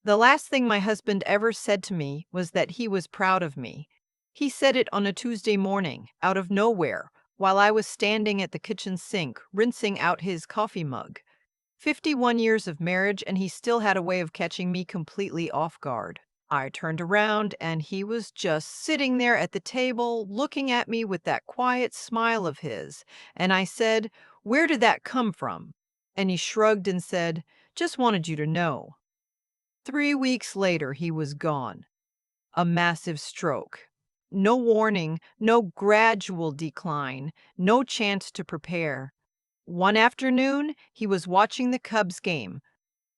The last thing my husband ever said to me was that he was proud of me. He said it on a Tuesday morning, out of nowhere, while I was standing at the kitchen sink, rinsing out his coffee mug. 51 years of marriage, and he still had a way of catching me completely off guard. I turned around, and he was just sitting there at the table, looking at me with that quiet smile of his. And I said, "Where did that come from?" And he shrugged and said, "Just wanted you to know." 3 weeks later, he was gone. A massive stroke. No warning, no gradual decline, no chance to prepare. One afternoon, he was watching the Cubs game.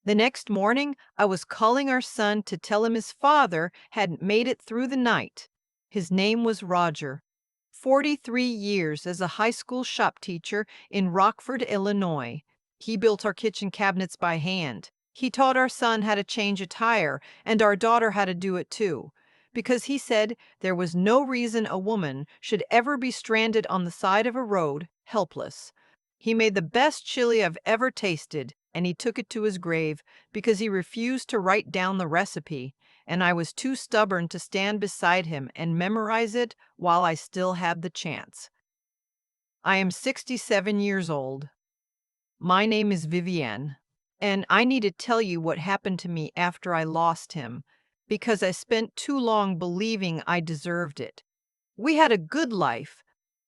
The next morning, I was calling our son to tell him his father hadn't made it through the night. His name was Roger. 43 years as a high school shop teacher in Rockford, Illinois. He built our kitchen cabinets by hand. He taught our son how to change a tire, and our daughter how to do it too, because he said there was no reason a woman should ever be stranded on the side of a road, helpless. He made the best chili I've ever tasted, and he took it to his grave because he refused to write down the recipe, and I was too stubborn to stand beside him and memorize it while I still had the chance. I am 67 years old. My name is Vivienne, and I need to tell you what happened to me after I lost him, because I spent too long believing I deserved it. We had a good life,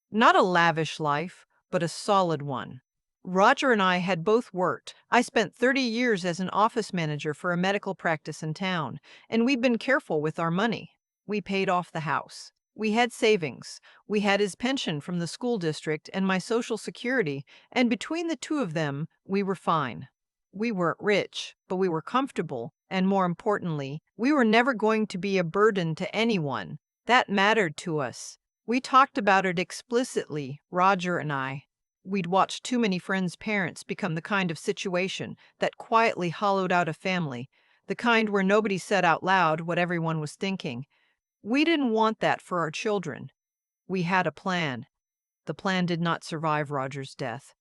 not a lavish life, but a solid one. Roger and I had both worked. I spent 30 years as an office manager for a medical practice in town, and we'd been careful with our money. We paid off the house. We had savings. We had his pension from the school district and my Social Security, and between the two of them, we were fine. We weren't rich, but we were comfortable, and more importantly, we were never going to be a burden to anyone. That mattered to us. We talked about it explicitly, Roger and I. We'd watched too many friends' parents become the kind of situation that quietly hollowed out a family, the kind where nobody said out loud what everyone was thinking. We didn't want that for our children. We had a plan. The plan did not survive Roger's death.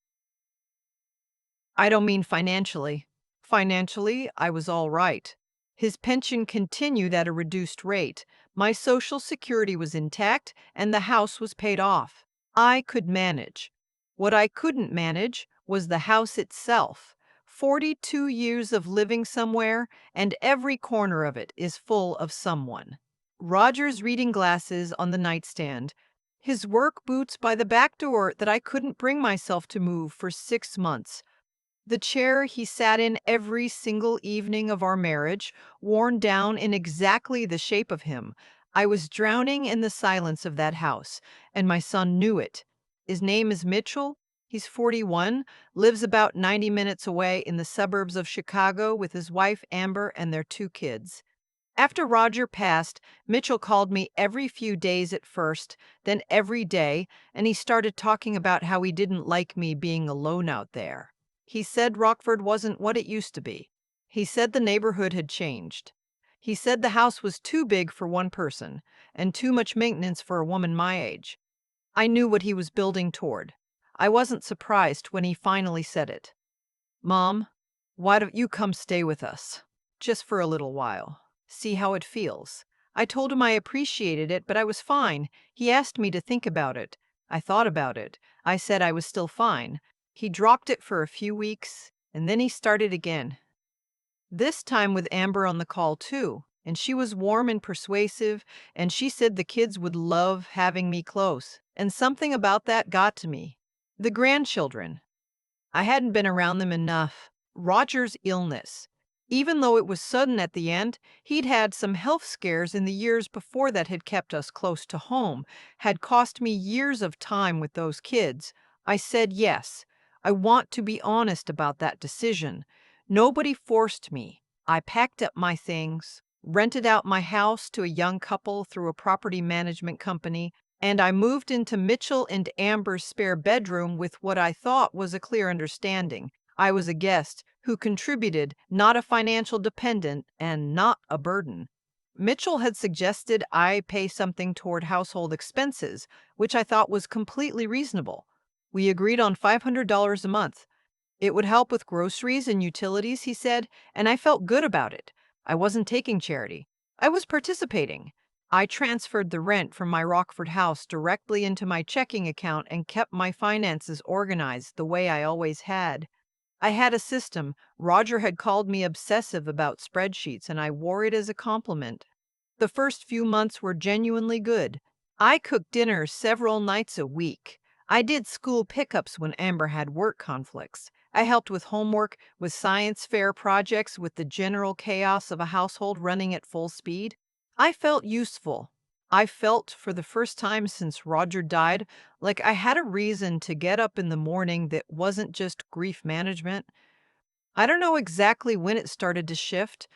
I don't mean financially. Financially, I was all right. His pension continued at a reduced rate. My Social Security was intact, and the house was paid off. I could manage. What I couldn't manage was the house itself. 42 years of living somewhere, and every corner of it is full of someone. Roger's reading glasses on the nightstand, his work boots by the back door that I couldn't bring myself to move for 6 months, the chair he sat in every single evening of our marriage, worn down in exactly the shape of him. I was drowning in the silence of that house, and my son knew it. His name is Mitchell. He's 41, lives about 90 minutes away in the suburbs of Chicago with his wife Amber and their 2 kids. After Roger passed, Mitchell called me every few days at first, then every day, and he started talking about how he didn't like me being alone out there. He said Rockford wasn't what it used to be. He said the neighborhood had changed. He said the house was too big for one person and too much maintenance for a woman my age. I knew what he was building toward. I wasn't surprised when he finally said it. "Mom, why don't you come stay with us? Just for a little while. See how it feels." I told him I appreciated it, but I was fine. He asked me to think about it. I thought about it. I said I was still fine. He dropped it for a few weeks, and then he started again. This time with Amber on the call too, and she was warm and persuasive, and she said the kids would love having me close, and something about that got to me. The grandchildren. I hadn't been around them enough. Roger's illness. Even though it was sudden at the end, he'd had some health scares in the years before that had kept us close to home, had cost me years of time with those kids. I said yes. I want to be honest about that decision. Nobody forced me. I packed up my things, rented out my house to a young couple through a property management company, and I moved into Mitchell and Amber's spare bedroom with what I thought was a clear understanding. I was a guest who contributed, not a financial dependent, and not a burden. Mitchell had suggested I pay something toward household expenses, which I thought was completely reasonable. We agreed on $500 a month. It would help with groceries and utilities, he said, and I felt good about it. I wasn't taking charity. I was participating. I transferred the rent from my Rockford house directly into my checking account and kept my finances organized the way I always had. I had a system. Roger had called me obsessive about spreadsheets, and I wore it as a compliment. The first few months were genuinely good. I cooked dinner several nights a week. I did school pickups when Amber had work conflicts. I helped with homework, with science fair projects, with the general chaos of a household running at full speed. I felt useful. I felt, for the first time since Roger died, like I had a reason to get up in the morning that wasn't just grief management. I don't know exactly when it started to shift.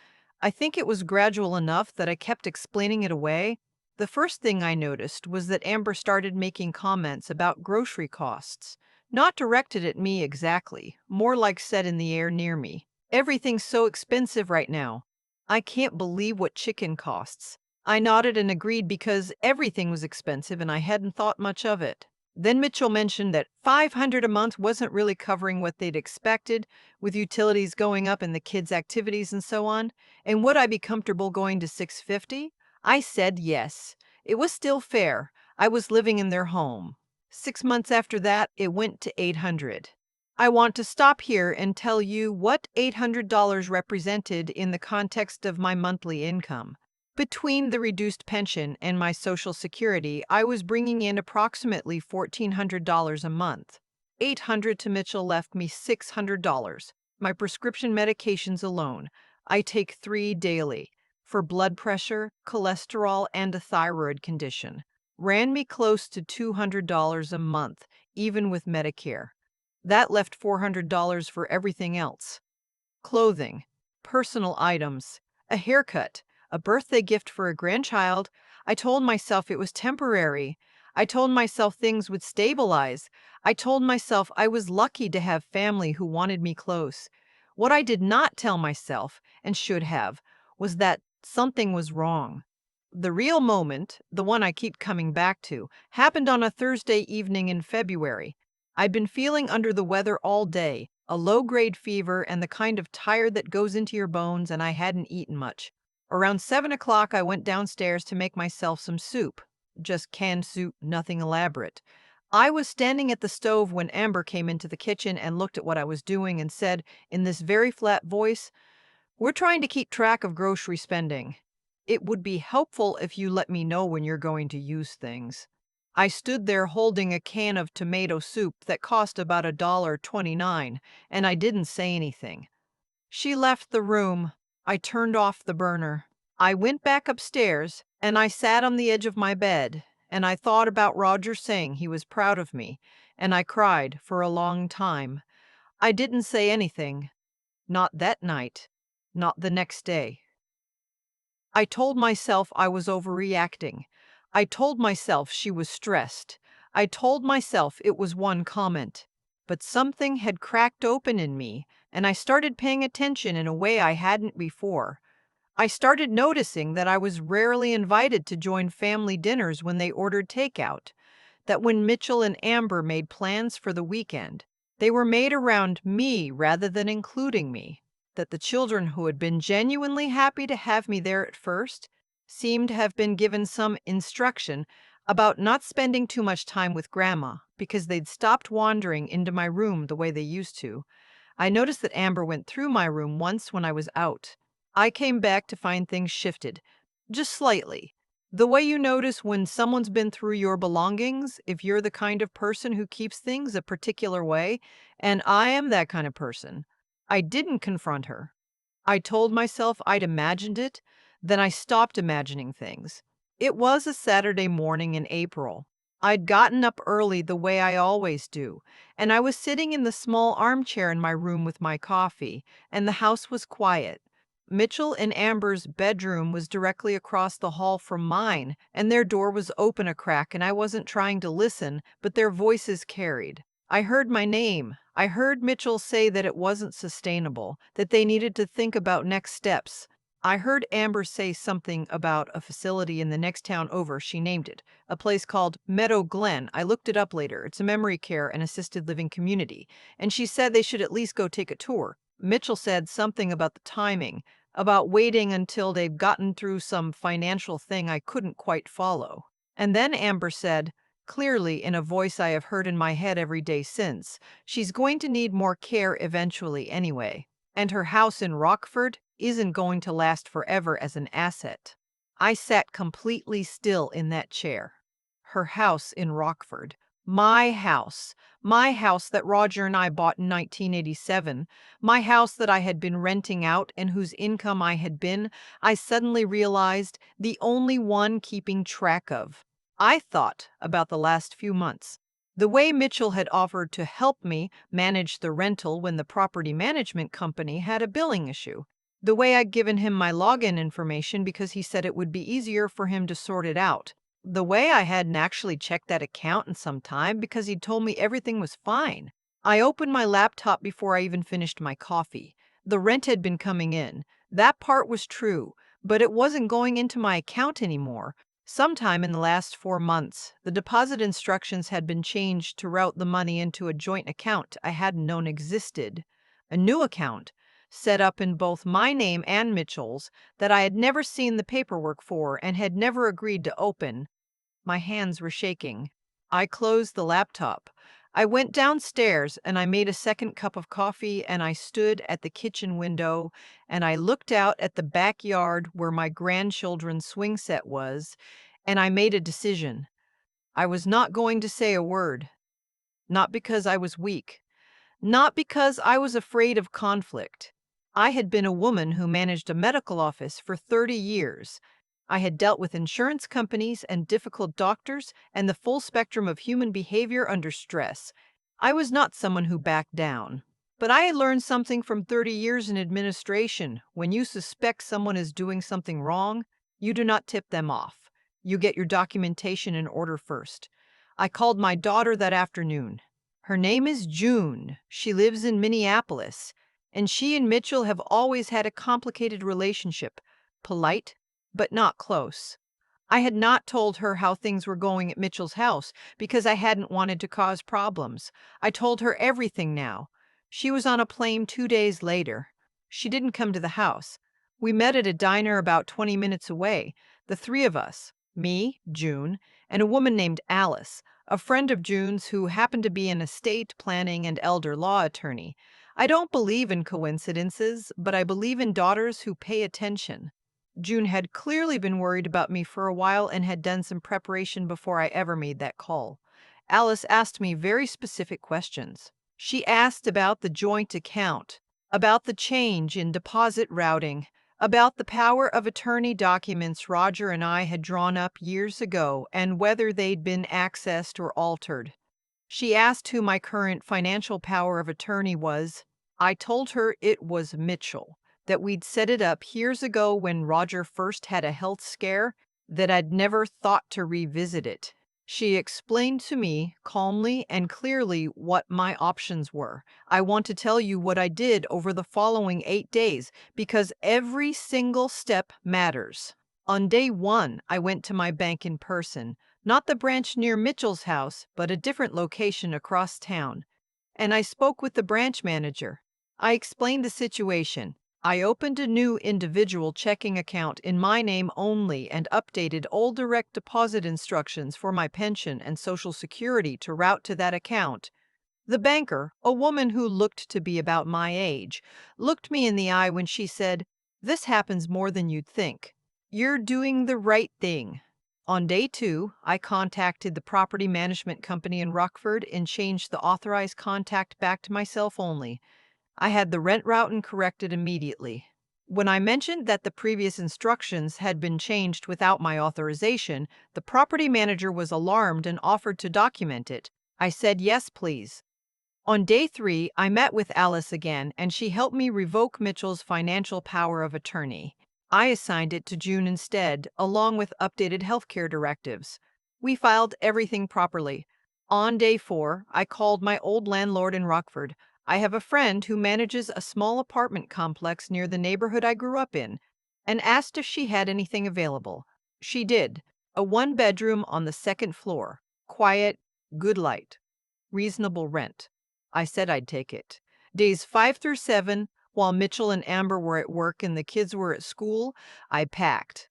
I think it was gradual enough that I kept explaining it away. The first thing I noticed was that Amber started making comments about grocery costs, not directed at me exactly, more like said in the air near me. Everything's so expensive right now. I can't believe what chicken costs. I nodded and agreed because everything was expensive and I hadn't thought much of it. Then Mitchell mentioned that 500 a month wasn't really covering what they'd expected, with utilities going up and the kids' activities and so on. And would I be comfortable going to 650? I said yes. It was still fair. I was living in their home. 6 months after that, it went to 800. I want to stop here and tell you what $800 represented in the context of my monthly income. Between the reduced pension and my Social Security, I was bringing in approximately $1,400 a month. 800 to Mitchell left me $600. My prescription medications alone, I take 3 daily, for blood pressure, cholesterol, and a thyroid condition, ran me close to $200 a month, even with Medicare. That left $400 for everything else. Clothing, personal items, a haircut, a birthday gift for a grandchild. I told myself it was temporary. I told myself things would stabilize. I told myself I was lucky to have family who wanted me close. What I did not tell myself, and should have, was that something was wrong. The real moment, the one I keep coming back to, happened on a Thursday evening in February. I'd been feeling under the weather all day, a low-grade fever and the kind of tired that goes into your bones, and I hadn't eaten much. Around 7 o'clock, I went downstairs to make myself some soup. Just canned soup, nothing elaborate. I was standing at the stove when Amber came into the kitchen and looked at what I was doing and said, in this very flat voice, "We're trying to keep track of grocery spending. It would be helpful if you let me know when you're going to use things." I stood there holding a can of tomato soup that cost about $1.29, and I didn't say anything. She left the room. I turned off the burner. I went back upstairs, and I sat on the edge of my bed, and I thought about Roger saying he was proud of me, and I cried for a long time. I didn't say anything. Not that night. Not the next day. I told myself I was overreacting. I told myself she was stressed. I told myself it was one comment. But something had cracked open in me, and I started paying attention in a way I hadn't before. I started noticing that I was rarely invited to join family dinners when they ordered takeout, that when Mitchell and Amber made plans for the weekend, they were made around me rather than including me, that the children who had been genuinely happy to have me there at first seemed to have been given some instruction about not spending too much time with Grandma because they'd stopped wandering into my room the way they used to. I noticed that Amber went through my room once when I was out. I came back to find things shifted, just slightly. The way you notice when someone's been through your belongings, if you're the kind of person who keeps things a particular way, and I am that kind of person. I didn't confront her. I told myself I'd imagined it, then I stopped imagining things. It was a Saturday morning in April. I'd gotten up early the way I always do, and I was sitting in the small armchair in my room with my coffee, and the house was quiet. Mitchell and Amber's bedroom was directly across the hall from mine, and their door was open a crack, and I wasn't trying to listen, but their voices carried. I heard my name. I heard Mitchell say that it wasn't sustainable, that they needed to think about next steps. I heard Amber say something about a facility in the next town over, she named it, a place called Meadow Glen. I looked it up later. It's a memory care and assisted living community, and she said they should at least go take a tour. Mitchell said something about the timing. about waiting until they'd gotten through some financial thing I couldn't quite follow. And then Amber said, clearly in a voice I have heard in my head every day since, she's going to need more care eventually anyway, and her house in Rockford isn't going to last forever as an asset. I sat completely still in that chair. Her house in Rockford. My house that Roger and I bought in 1987, my house that I had been renting out and whose income I suddenly realized, the only one keeping track of. I thought about the last few months. The way Mitchell had offered to help me manage the rental when the property management company had a billing issue. The way I'd given him my login information because he said it would be easier for him to sort it out. The way I hadn't actually checked that account in some time because he'd told me everything was fine. I opened my laptop before I even finished my coffee. The rent had been coming in. That part was true, but it wasn't going into my account anymore. Sometime in the last 4 months, the deposit instructions had been changed to route the money into a joint account I hadn't known existed. A new account, set up in both my name and Mitchell's, that I had never seen the paperwork for and had never agreed to open. My hands were shaking. I closed the laptop. I went downstairs and I made a second cup of coffee and I stood at the kitchen window and I looked out at the backyard where my grandchildren's swing set was, and I made a decision. I was not going to say a word. Not because I was weak. Not because I was afraid of conflict. I had been a woman who managed a medical office for 30 years. I had dealt with insurance companies and difficult doctors and the full spectrum of human behavior under stress. I was not someone who backed down. But I had learned something from 30 years in administration. When you suspect someone is doing something wrong, you do not tip them off. You get your documentation in order first. I called my daughter that afternoon. Her name is June. She lives in Minneapolis, and she and Mitchell have always had a complicated relationship, polite, but not close. I had not told her how things were going at Mitchell's house because I hadn't wanted to cause problems. I told her everything now. She was on a plane 2 days later. She didn't come to the house. We met at a diner about 20 minutes away, the three of us, me, June, and a woman named Alice, a friend of June's who happened to be an estate planning and elder law attorney. I don't believe in coincidences, but I believe in daughters who pay attention. June had clearly been worried about me for a while and had done some preparation before I ever made that call. Alice asked me very specific questions. She asked about the joint account, about the change in deposit routing, about the power of attorney documents Roger and I had drawn up years ago and whether they'd been accessed or altered. She asked who my current financial power of attorney was. I told her it was Mitchell, that we'd set it up years ago when Roger first had a health scare, that I'd never thought to revisit it. She explained to me calmly and clearly what my options were. I want to tell you what I did over the following 8 days because every single step matters. On day one, I went to my bank in person, not the branch near Mitchell's house, but a different location across town. And I spoke with the branch manager. I explained the situation. I opened a new individual checking account in my name only and updated old direct deposit instructions for my pension and Social Security to route to that account. The banker, a woman who looked to be about my age, looked me in the eye when she said, "This happens more than you'd think. You're doing the right thing." On day two, I contacted the property management company in Rockford and changed the authorized contact back to myself only. I had the rent routing corrected immediately. When I mentioned that the previous instructions had been changed without my authorization, the property manager was alarmed and offered to document it. I said yes, please. On day three, I met with Alice again, and she helped me revoke Mitchell's financial power of attorney. I assigned it to June instead, along with updated healthcare directives. We filed everything properly. On day four, I called my old landlord in Rockford. I have a friend who manages a small apartment complex near the neighborhood I grew up in, and asked if she had anything available. She did. A one-bedroom on the second floor. Quiet, good light, reasonable rent. I said I'd take it. Days 5 through 7 While Mitchell and Amber were at work and the kids were at school, I packed.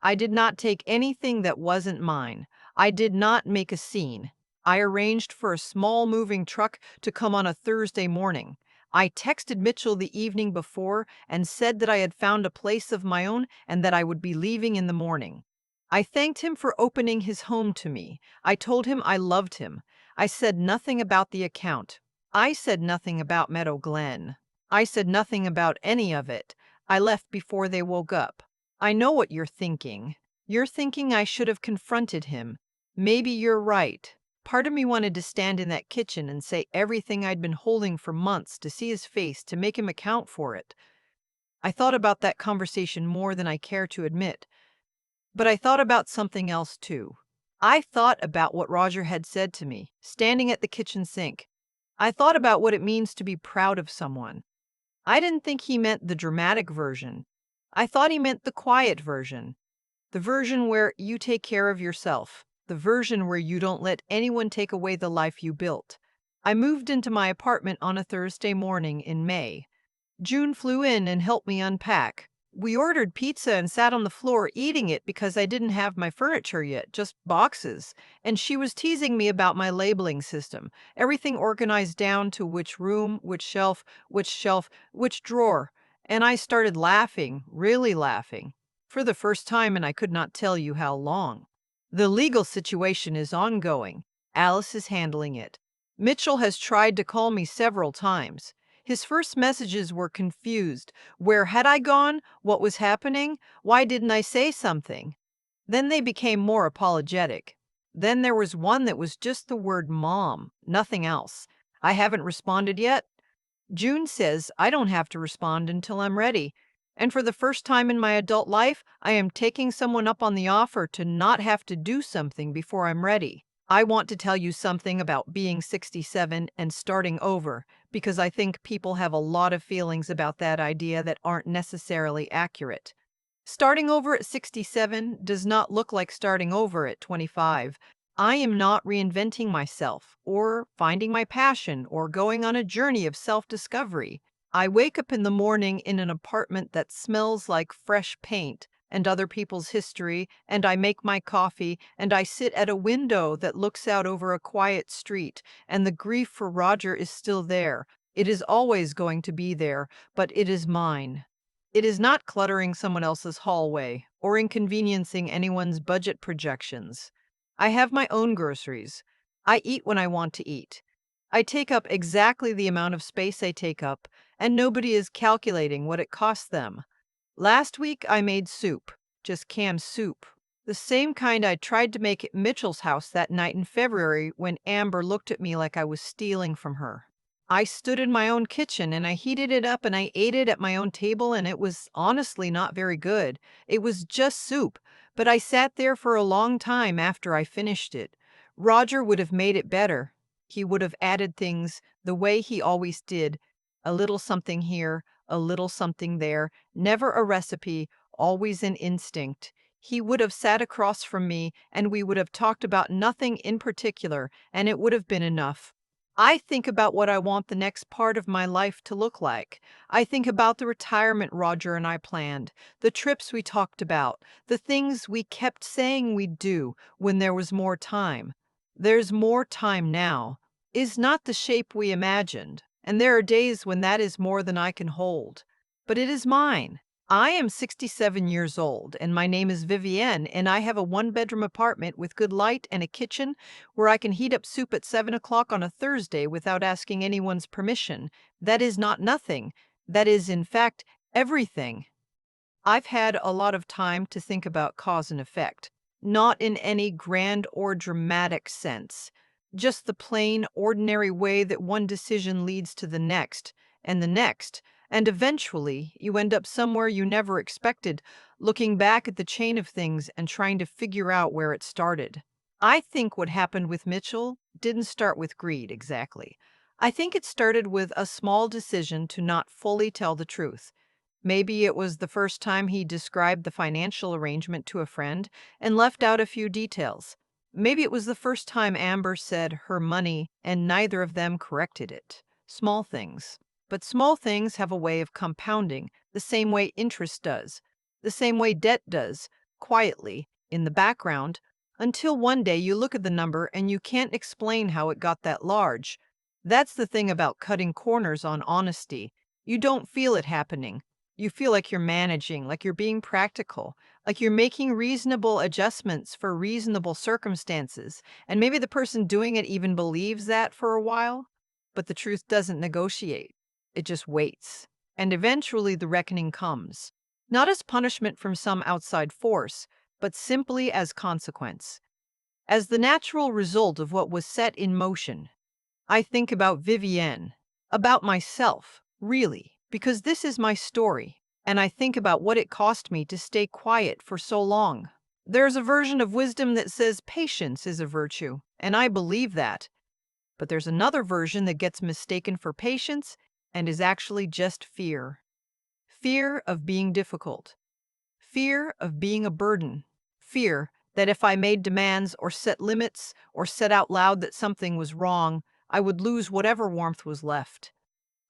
I did not take anything that wasn't mine. I did not make a scene. I arranged for a small moving truck to come on a Thursday morning. I texted Mitchell the evening before and said that I had found a place of my own and that I would be leaving in the morning. I thanked him for opening his home to me. I told him I loved him. I said nothing about the account. I said nothing about Meadow Glen. I said nothing about any of it. I left before they woke up. I know what you're thinking. You're thinking I should have confronted him. Maybe you're right. Part of me wanted to stand in that kitchen and say everything I'd been holding for months, to see his face, to make him account for it. I thought about that conversation more than I care to admit. But I thought about something else too. I thought about what Roger had said to me, standing at the kitchen sink. I thought about what it means to be proud of someone. I didn't think he meant the dramatic version. I thought he meant the quiet version. The version where you take care of yourself. The version where you don't let anyone take away the life you built. I moved into my apartment on a Thursday morning in May. June flew in and helped me unpack. We ordered pizza and sat on the floor eating it because I didn't have my furniture yet, just boxes. And she was teasing me about my labeling system, everything organized down to which room, which shelf, which drawer. And I started laughing, really laughing, for the first time, and I could not tell you how long. The legal situation is ongoing. Alice is handling it. Mitchell has tried to call me several times. His first messages were confused. Where had I gone? What was happening? Why didn't I say something? Then they became more apologetic. Then there was one that was just the word mom, nothing else. I haven't responded yet. June says I don't have to respond until I'm ready. And for the first time in my adult life, I am taking someone up on the offer to not have to do something before I'm ready. I want to tell you something about being 67 and starting over, because I think people have a lot of feelings about that idea that aren't necessarily accurate. Starting over at 67 does not look like starting over at 25. I am not reinventing myself, or finding my passion, or going on a journey of self-discovery. I wake up in the morning in an apartment that smells like fresh paint and other people's history, and I make my coffee, and I sit at a window that looks out over a quiet street, and the grief for Roger is still there. It is always going to be there, but it is mine. It is not cluttering someone else's hallway or inconveniencing anyone's budget projections. I have my own groceries. I eat when I want to eat. I take up exactly the amount of space I take up, and nobody is calculating what it costs them. Last week I made soup, just canned soup. The same kind I tried to make at Mitchell's house that night in February when Amber looked at me like I was stealing from her. I stood in my own kitchen and I heated it up and I ate it at my own table, and it was honestly not very good. It was just soup, but I sat there for a long time after I finished it. Roger would have made it better. He would have added things the way he always did, a little something here, a little something there, never a recipe, always an instinct. He would have sat across from me and we would have talked about nothing in particular, and it would have been enough. I think about what I want the next part of my life to look like. I think about the retirement Roger and I planned, the trips we talked about, the things we kept saying we'd do when there was more time. There's more time now, is not the shape we imagined, and there are days when that is more than I can hold. But it is mine. I am 67 years old, and my name is Vivienne, and I have a one-bedroom apartment with good light and a kitchen where I can heat up soup at 7 o'clock on a Thursday without asking anyone's permission. That is not nothing. That is, in fact, everything. I've had a lot of time to think about cause and effect, not in any grand or dramatic sense, just the plain, ordinary way that one decision leads to the next, and eventually you end up somewhere you never expected, looking back at the chain of things and trying to figure out where it started. I think what happened with Mitchell didn't start with greed exactly. I think it started with a small decision to not fully tell the truth. Maybe it was the first time he described the financial arrangement to a friend and left out a few details. Maybe it was the first time Amber said her money and neither of them corrected it. Small things. But small things have a way of compounding, the same way interest does, the same way debt does, quietly, in the background, until one day you look at the number and you can't explain how it got that large. That's the thing about cutting corners on honesty. You don't feel it happening. You feel like you're managing, like you're being practical, like you're making reasonable adjustments for reasonable circumstances. And maybe the person doing it even believes that for a while. But the truth doesn't negotiate, it just waits. And eventually the reckoning comes. Not as punishment from some outside force, but simply as consequence, as the natural result of what was set in motion. I think about Vivienne, about myself, really, because this is my story, and I think about what it cost me to stay quiet for so long. There's a version of wisdom that says patience is a virtue, and I believe that. But there's another version that gets mistaken for patience and is actually just fear. Fear of being difficult. Fear of being a burden. Fear that if I made demands or set limits or said out loud that something was wrong, I would lose whatever warmth was left.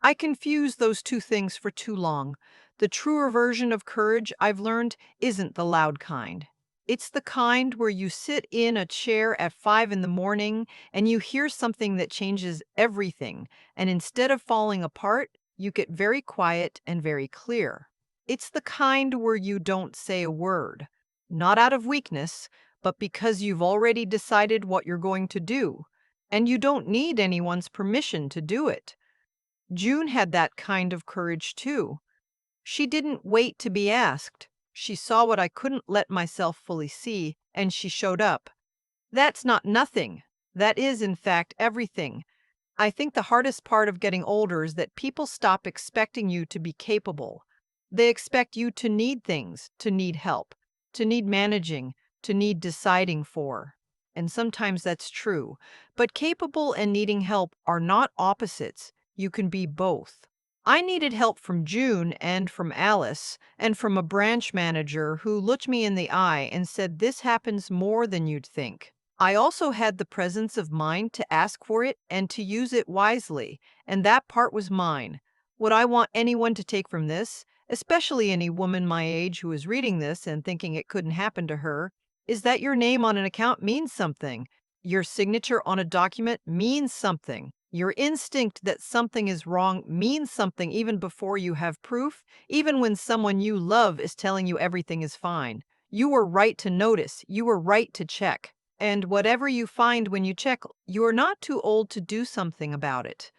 I confused those two things for too long. The truer version of courage, I've learned, isn't the loud kind. It's the kind where you sit in a chair at 5 in the morning and you hear something that changes everything, and instead of falling apart, you get very quiet and very clear. It's the kind where you don't say a word, not out of weakness, but because you've already decided what you're going to do, and you don't need anyone's permission to do it. June had that kind of courage too. She didn't wait to be asked. She saw what I couldn't let myself fully see, and she showed up. That's not nothing. That is, in fact, everything. I think the hardest part of getting older is that people stop expecting you to be capable. They expect you to need things, to need help, to need managing, to need deciding for. And sometimes that's true. But capable and needing help are not opposites. You can be both. I needed help from June and from Alice and from a branch manager who looked me in the eye and said, "This happens more than you'd think." I also had the presence of mind to ask for it and to use it wisely, and that part was mine. What I want anyone to take from this, especially any woman my age who is reading this and thinking it couldn't happen to her, is that your name on an account means something. Your signature on a document means something. Your instinct that something is wrong means something even before you have proof, even when someone you love is telling you everything is fine. You were right to notice, you were right to check. And whatever you find when you check, you are not too old to do something about it.